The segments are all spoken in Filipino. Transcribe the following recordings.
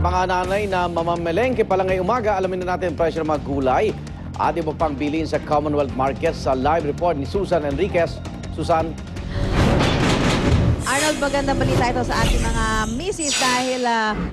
mga nanay na mamamelengke pala ngayong umaga, alamin na natin ang presyo ng mga gulay at iba pang bilhin sa Commonwealth Market sa live report ni Susan Enriquez. Susan? Arnold, magandang balita ito sa ating mga misis dahil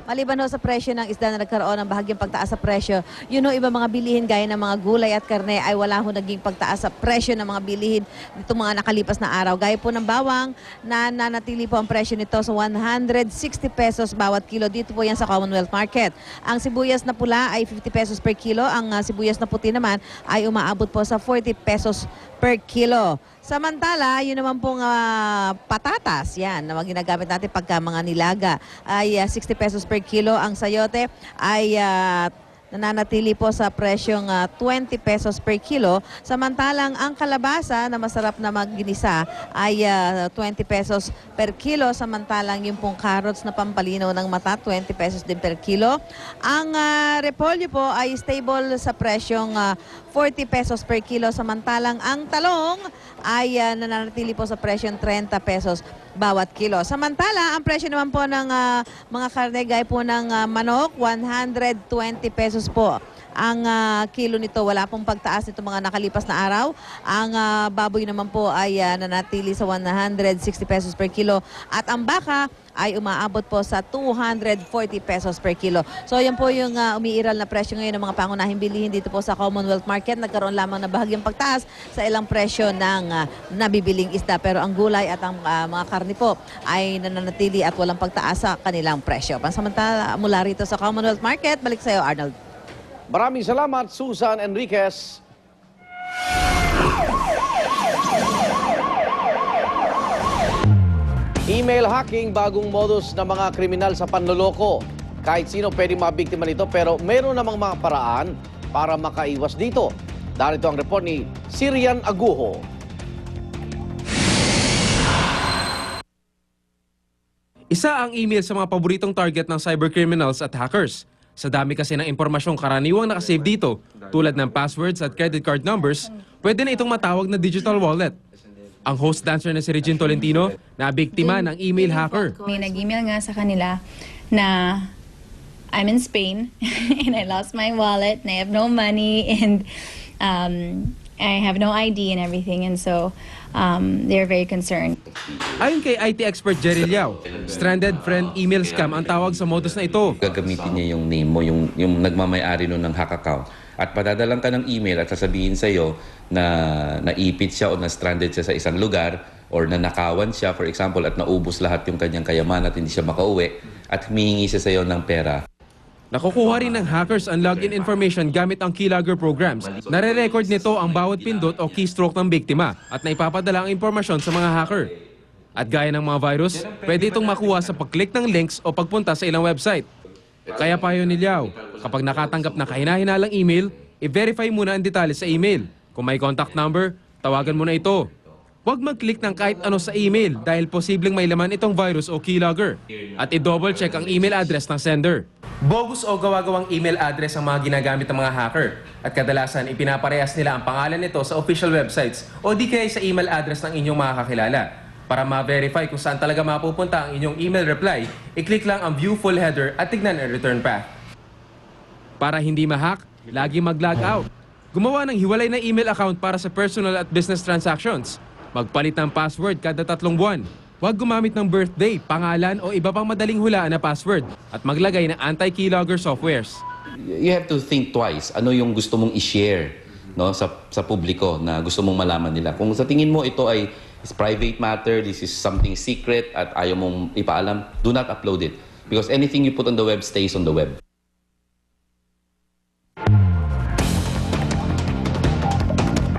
maliban ho sa presyo ng isda na nagkaroon ng bahagyang pagtaas sa presyo, yun ho, iba mga bilihin gaya ng mga gulay at karne ay wala ho naging pagtaas sa presyo ng mga bilihin nitong mga nakalipas na araw. Gaya po ng bawang na nanatili po ang presyo nito sa 160 pesos bawat kilo. Dito po yan sa Commonwealth Market. Ang sibuyas na pula ay 50 pesos per kilo. Ang sibuyas na puti naman ay umaabot po sa 40 pesos per kilo. Samantala, yun naman pong patatas, yan, na ginagamit natin pagka mga nilaga, ay 60 pesos per kilo. Ang sayote ay nananatili po sa presyong 20 pesos per kilo. Samantalang ang kalabasa na masarap na magginisa ay 20 pesos per kilo. Samantalang yung pong carrots na pampalinaw ng mata, 20 pesos din per kilo. Ang repolyo po ay stable sa presyong 40 pesos per kilo. Samantalang ang talong ay nananatili po sa presyong 30 pesos bawat kilo. Samantala, ang presyo naman po ng mga karne gaya po ng manok, 120 pesos po ang kilo nito. Wala pong pagtaas nito mga nakalipas na araw. Ang baboy naman po ay nanatili sa 160 pesos per kilo. At ang baka ay umaabot po sa 240 pesos per kilo. So yan po yung umiiral na presyo ngayon ng mga pangunahing bilihin dito po sa Commonwealth Market. Nagkaroon lamang na bahagyang pagtaas sa ilang presyo ng nabibiling isda. Pero ang gulay at ang mga karne po ay nananatili at walang pagtaas sa kanilang presyo. Pansamantala mula rito sa Commonwealth Market, balik sa iyo, Arnold. Maraming salamat, Susan Enriquez. Email hacking, bagong modus ng mga kriminal sa panloloko. Kahit sino pwedeng mabiktima nito pero meron namang mga paraan para makaiwas dito. Darito ang report ni Sirian Aguho. Isa ang email sa mga paboritong target ng cybercriminals at hackers. Sa dami kasi ng impormasyong karaniwang nakasave dito, tulad ng passwords at credit card numbers, pwede na itong matawag na digital wallet. Ang host dancer na si Regine Tolentino na biktima ng email hacker. May nag-email nga sa kanila na I'm in Spain and I lost my wallet and I have no money and I have no ID and everything, and so they're very concerned. Ayon kay IT expert Jerry Liao, stranded friend email scam ang tawag sa modus na ito. Gagamitin niya yung name mo, yung nagmamayari nun ng hack account. At padadalang ka ng email at sasabihin sa'yo na naipit siya o na-stranded siya sa isang lugar or na nakawan siya, for example, at naubos lahat yung kanyang kayamanan at hindi siya makauwi at humihingi siya sa'yo ng pera. Nakukuha rin ng hackers ang login information gamit ang keylogger programs. Nare-record nito ang bawat pindot o keystroke ng biktima at naipapadala ang impormasyon sa mga hacker. At gaya ng mga virus, pwede itong makuha sa pag-click ng links o pagpunta sa ilang website. Kaya payo ni Liao, kapag nakatanggap ng kahina-hinalang email, i-verify muna ang detalye sa email. Kung may contact number, tawagan mo na ito. Huwag mag-click ng kahit ano sa email dahil posibleng may laman itong virus o keylogger. At i-double check ang email address ng sender. Bogus o gawa-gawang email address ang mga ginagamit ng mga hacker. At kadalasan ipinaparehas nila ang pangalan nito sa official websites o di kaya sa email address ng inyong mga kakilala. Para ma-verify kung saan talaga mapupunta ang inyong email reply, i-click lang ang view full header at tignan ang return path. Para hindi ma-hack, lagi mag-log out. Gumawa ng hiwalay na email account para sa personal at business transactions. Magpalit ng password kada 3 buwan. Huwag gumamit ng birthday, pangalan o iba pang madaling hulaan na password at maglagay ng anti-keylogger softwares. You have to think twice. Ano yung gusto mong i-share, no, sa publiko na gusto mong malaman nila. Kung sa tingin mo ito ay private matter, this is something secret at ayaw mong ipaalam, do not upload it. Because anything you put on the web stays on the web.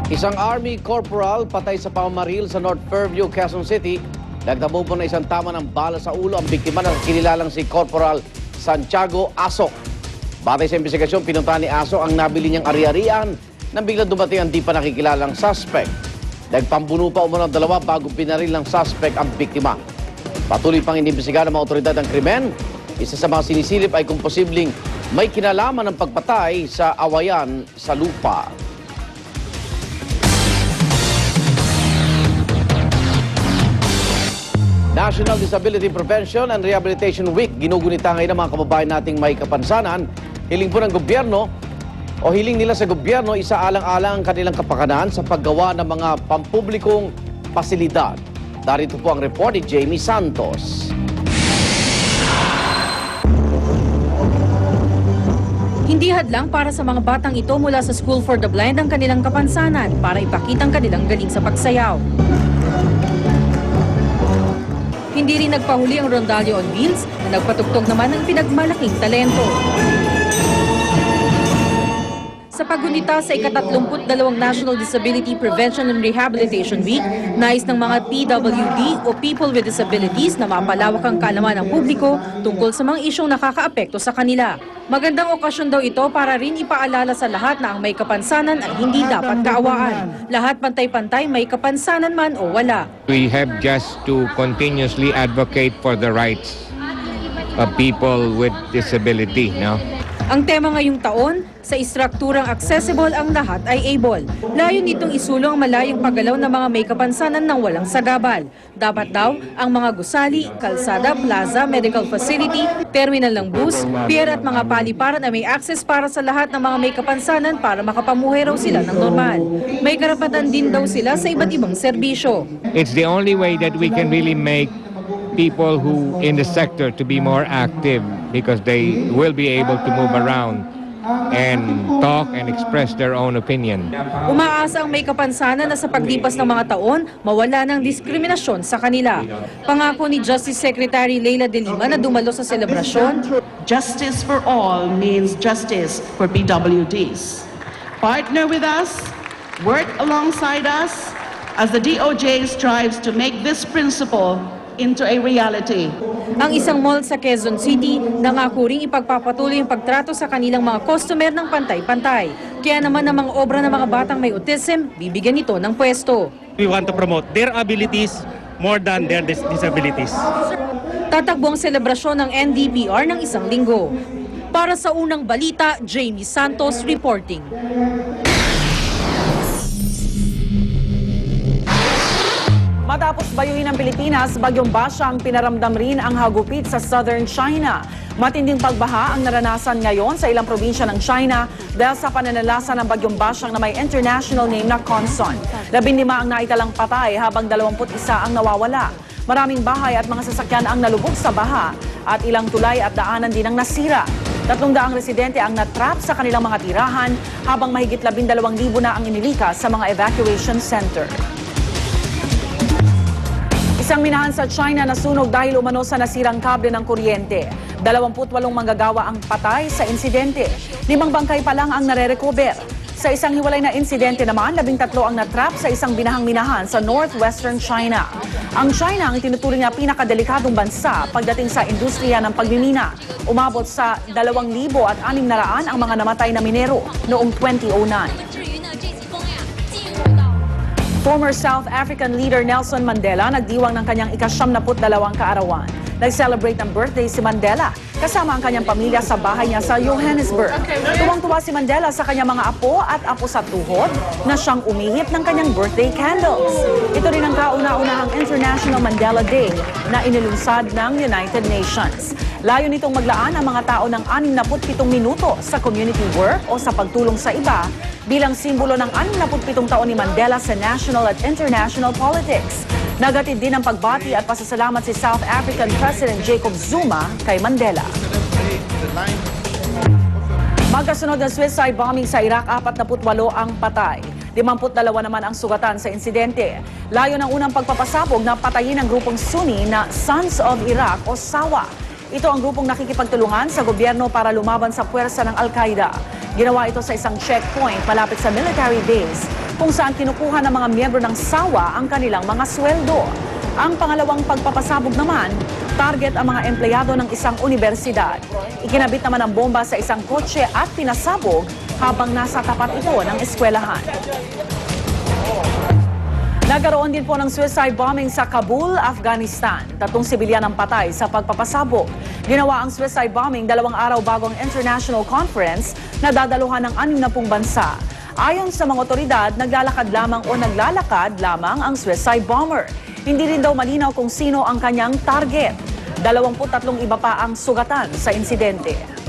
Isang Army Corporal patay sa pamamaril sa North Fairview, Quezon City. Nagtamo po na isang tama ng bala sa ulo ang biktima na kinilalang si Corporal Santiago Asok. Batay sa investigasyon, pinuntahan ni Asok ang nabili niyang ari-arian nang biglang dumating ang di pa nakikilalang suspect. Nagpambuno pa umano ng 2 bago pinaril ng suspect ang biktima. Patuloy pang inimbestigahan ng mga otoridad ng krimen. Isa sa mga sinisilip ay kung posibleng may kinalaman ng pagpatay sa awayan sa lupa. National Disability Prevention and Rehabilitation Week. Ginugunita ngayon ng mga kababayan nating may kapansanan. Hiling po ng gobyerno o hiling nila sa gobyerno isaalang-alang ang kanilang kapakanan sa paggawa ng mga pampublikong pasilidad. Darito po ang report ni Jamie Santos. Hindi hadlang para sa mga batang ito mula sa School for the Blind ang kanilang kapansanan para ipakitang kanilang galing sa pagsayaw. Hindi rin nagpahuli ang Rondalyo on Wheels na nagpatugtog naman ng pinagmalaking talento. Sa paggunita sa ika-32 National Disability Prevention and Rehabilitation Week, nais ng mga PWD o People with Disabilities na mapalawak ang kaalaman ng publiko tungkol sa mga isyong nakakaapekto sa kanila. Magandang okasyon daw ito para rin ipaalala sa lahat na ang may kapansanan ay hindi dapat kaawaan. Lahat pantay-pantay, may kapansanan man o wala. We have just to continuously advocate for the rights of people with disability, no? Ang tema ngayong taon, sa istrukturang accessible ang lahat ay able. Layon nitong isulong ang malayang paggalaw ng mga may kapansanan ng walang sagabal. Dapat daw ang mga gusali, kalsada, plaza, medical facility, terminal ng bus, pier at mga paliparan na may access para sa lahat ng mga may kapansanan para makapamuhay raw sila ng normal. May karapatan din daw sila sa iba't ibang serbisyo. It's the only way that we can really make people who in the sector to be more active because they will be able to move around and talk and express their own opinion. Umaasa ang may kapansanan na sa paglipas ng mga taon, mawala ng diskriminasyon sa kanila. Pangako ni Justice Secretary Leila De Lima na dumalo sa selebrasyon. Justice for all means justice for PWDs. Partner with us, work alongside us as the DOJ strives to make this principle into a reality. Ang isang mall sa Quezon City, nangako ring ipagpapatuloy ang pagtrato sa kanilang mga customer ng pantay-pantay. Kaya naman ang mga obra ng mga batang may autism, bibigyan ito ng pwesto. We want to promote their abilities more than their disabilities. Tatakbo ang selebrasyon ng NDPR ng isang linggo. Para sa unang balita, Jamie Santos reporting. Matapos bayuhin ng Pilipinas, bagyong Basha ang pinaramdam rin ang hagupit sa southern China. Matinding pagbaha ang naranasan ngayon sa ilang probinsya ng China dahil sa pananalasa ng bagyong Basha na may international name na Conson. 15 ang naitalang patay habang 21 ang nawawala. Maraming bahay at mga sasakyan ang nalubog sa baha at ilang tulay at daanan din ang nasira. 300 residente ang natrap sa kanilang mga tirahan habang mahigit 12,000 na ang inilikas sa mga evacuation center. Isang minahan sa China nasunog dahil umano sa nasirang kable ng kuryente. 28 manggagawa ang patay sa insidente. 5 bangkay pa lang ang nare-recover. Sa isang hiwalay na insidente naman, 13 ang natrap sa isang binahang minahan sa northwestern China. Ang China ang tinuturing na pinakadelikadong bansa pagdating sa industriya ng pagmimina. Umabot sa 2,600 ang mga namatay na minero noong 2009. Former South African leader Nelson Mandela nagdiwang ng kanyang ika-72 kaarawan. Nag-celebrate ng birthday si Mandela kasama ang kanyang pamilya sa bahay niya sa Johannesburg. Tuwang-tuwa si Mandela sa kanyang mga apo at apo sa tuhod na siyang umihip ng kanyang birthday candles. Ito rin ang kauna-unahang International Mandela Day na inilunsad ng United Nations. Layo nitong maglaan ang mga tao ng 67 minuto sa community work o sa pagtulong sa iba bilang simbolo ng 67 taon ni Mandela sa national at international politics. Nagatid din ang pagbati at pasasalamat si South African President Jacob Zuma kay Mandela. Magkasunod ng suicide bombing sa Iraq, 48 ang patay. 52 naman ang sugatan sa insidente. Layo ng unang pagpapasabog na patayin ng grupong Sunni na Sons of Iraq o SAWA. Ito ang grupong nakikipagtulungan sa gobyerno para lumaban sa puwersa ng Al-Qaeda. Ginawa ito sa isang checkpoint malapit sa military base kung saan kinukuha ng mga miyembro ng SAWA ang kanilang mga sweldo. Ang pangalawang pagpapasabog naman, target ang mga empleyado ng isang universidad. Ikinabit naman ang bomba sa isang kotse at pinasabog habang nasa tapat ito ng eskwelahan. Nagkaroon din po ng suicide bombing sa Kabul, Afghanistan. 3 sibilyan ang patay sa pagpapasabog. Ginawa ang suicide bombing 2 araw bago ang international conference na dadaluhan ng 60 bansa. Ayon sa mga otoridad, naglalakad lamang ang suicide bomber. Hindi rin daw malinaw kung sino ang kanyang target. 23 iba pa ang sugatan sa insidente.